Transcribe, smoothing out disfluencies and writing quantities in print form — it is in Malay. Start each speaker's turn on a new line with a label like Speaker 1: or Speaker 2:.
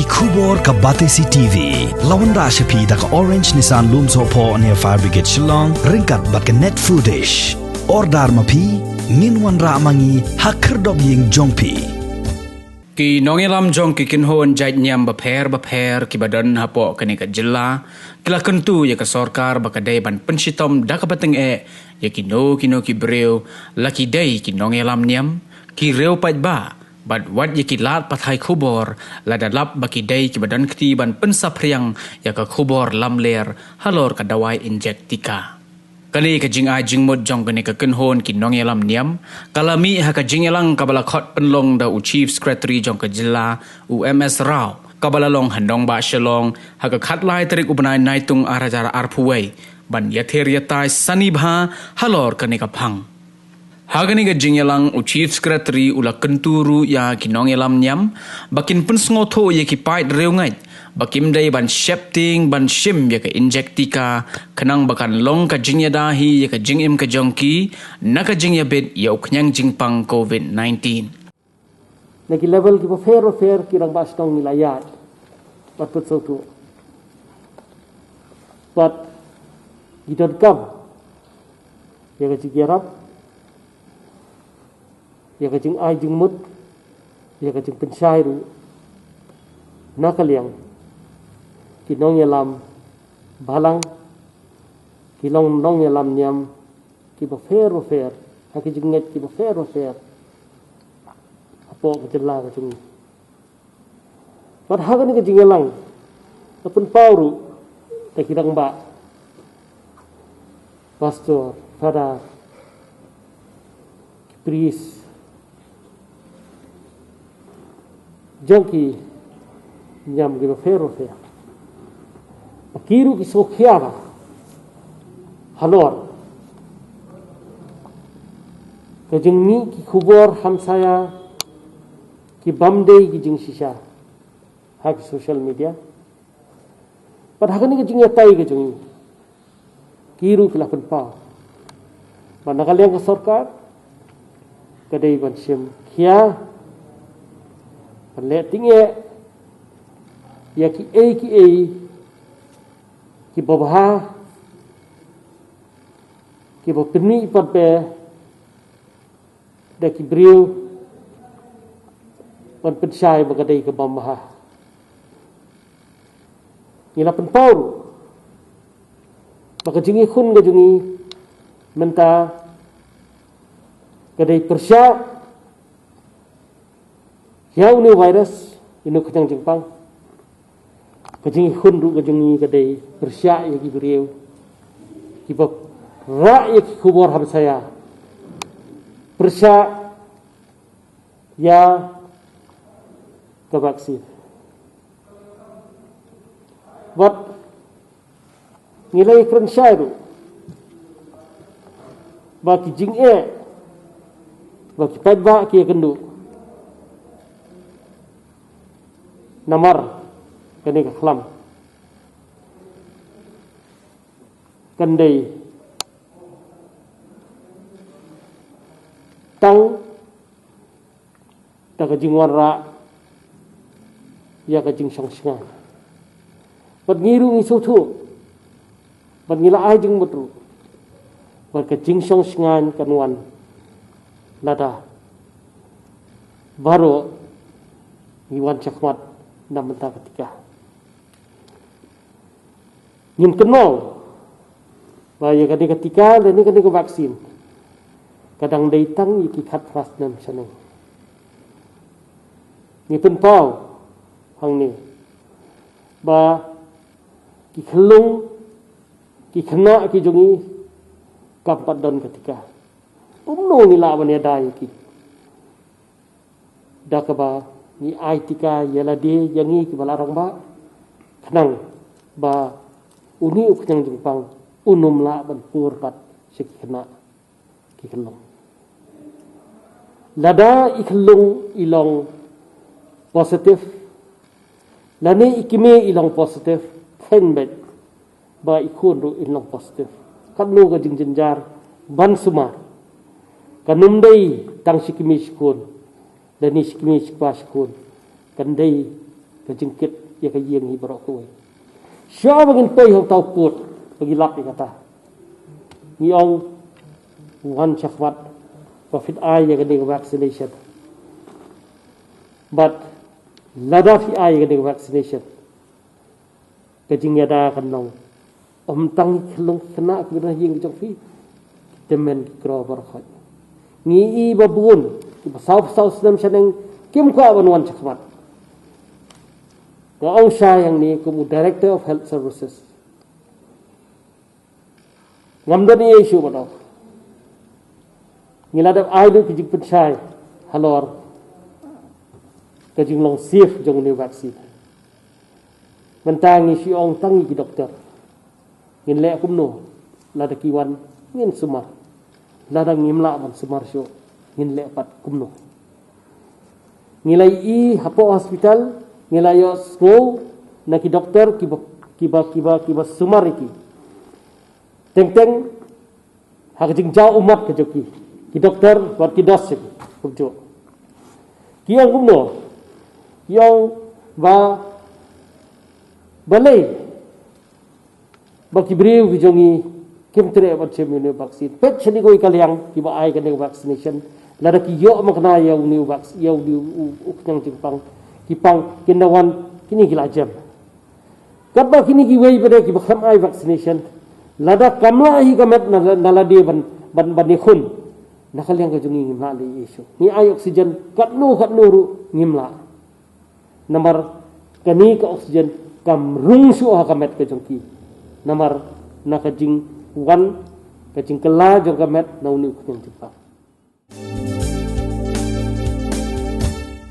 Speaker 1: Kubor ka Batesi TV. Lawan Rashapi da ka Orange Nissan Loom Sopo near Fire Brigade Shillong. Ringkat bat ka net foodish. Ordar mapi. Minwan ra mangi hakerdog ying jongpi.
Speaker 2: Ki Nongïalam jong ki kinhon jait Niam baper ki badan hapo kani ka jilla kila kentu ya ka Sorkar bakadai ban Pynshitom da ka bateng ya kino ki breu laki dai ki Nongïalam Niam ki reu paj ba bad wat ya ki lat pathai khubor ladalap baki dai ki badan kti ban pensapriang ya ka khubor lamler Halor ka Dawa Injek Tika. Kali ka jing jing mod jong kani ka kenhon ki Nongïalam Niam kalami ha ka Ïalam kabala khot penlong da Chief Secretary jong ka jilla UMS Rao kabala long handong ba shalong ha ka khatlai tarik ubnai naitung arajara arpuwei ban yather yatai sanibha Halor kani ka phang hagani ka Ïalam Chief Secretary ula kenturu ya ki Nongïalam Niam bakin pensngotho ye ki pait reungai bakim dai ban shepting ban shim ya ka Injek Tika kenang bakan long ka jingya dahi ya ka jingim ka jongki na ka jingya bed ya uknyang jingpang COVID-19
Speaker 3: nagi level ki fair kirang bastong nilayat patut sautu but gidon kam ya ka jigirap ya ka jing ai jing mut ya ka jing pensyairu nakaliang ki Nongïalam balang ki Nongïalam Niam ki ba fair ha ki jinget ki ba fair apo ka jella ka jing pat ha ni ka Ïalam apun pauru ta kirang ba pastor pada priest jongki Niam ki ba fair Kiru ki Sorkar Halor kajing ni ki khubor hamsaya ki bamdei ki jing shisha hak social media padahal ni kajing yatai kajing kiru ki lapan pa manakaliang ka Sorkar kadai ban sim kia panleting ya ki ki babha ki bapni patpe da ki brio pan pensyai bagadai ke bamha ila penpau baka jingi khun ga jungi menta kadai persya yau ni virus inu kanyang jingpang kajing khundu kajing kadai persya ya ki beriu ki bab ra ya ki khubor ham saya persya ya ka vaksin wat nilai krensyairu baki jing baki padba ki kendu namar kani ka khlam kandai tang ta ka jingwan ra ya ka jing song singa pat ngiru ngi sotu pat ngila ai jing mutru pat ka jing song singa kanwan lada baro iwan chakmat namenta ketika Nim kenal bahaya ketika dan ini ke vaksin kadang datang iki khat ras nam sanai ni pun pau hang ni ba ki khlung ki khna ki jungi kapat don ketika umno ni la bane dai ki dakaba ni ai Tika yala de yangi ki balarang ba khnang ba uni uknyang jingpang unum la ban purpat sikna ki khlong lada ikhlung ilong positif lani ikime ilong positif khenbet ba ikun ru ilong positif kadlu ga jingjenjar ban suma kanum dei tang sikimi sikun lani sikimi sikwa sikun kandai kejengkit ya kayeng hi barok kowe sya bagin pei hong tau put bagi lap kata ni ong wan chakwat profit ai ya keding vaccination but lada fi ai ya keding vaccination kejing yada kanong om tang khlong khna ku na yeng jong fi temen kro barkhot ni i babun sau sau sedem seneng kim ko aban wan chakwat ko ong sha yang ni ku director of health services ngamdan ni issue badaw ngilada ai lu kijing penchai halor kajing long safe jong ni vaccine mentangi si ong tangi ki doktor ngin le kumno lada kiwan ngin sumar lada ngimla man sumar syo ngin le pat kumno ngilai i hapo hospital ngilai yo school na ki doktor kiba sumar iki teng teng hakjing jauh umat ke joki ki doktor war ki dos iki kurjo ki ong kumno yang ba balai baki beriu ki jongi kim tre bat chemune vaksin pet chani koi kalyang ki ba ai kan vaccination lada ki yo makna ya uni vaksin ya di uknyang jipang ki pang kindawan kini gila jam kat ba kini ki wei bade ki ba kham ai vaccination lada kamla hi kamet nala de ban ni khun nakal yang ka jongi ngimla le isu ni ai oksigen kat nu ru ngimla nomor kani ka oksigen kam rung su ha kamet ke jongki namar na kajing wan kajing kela jong kamet na uni ku jong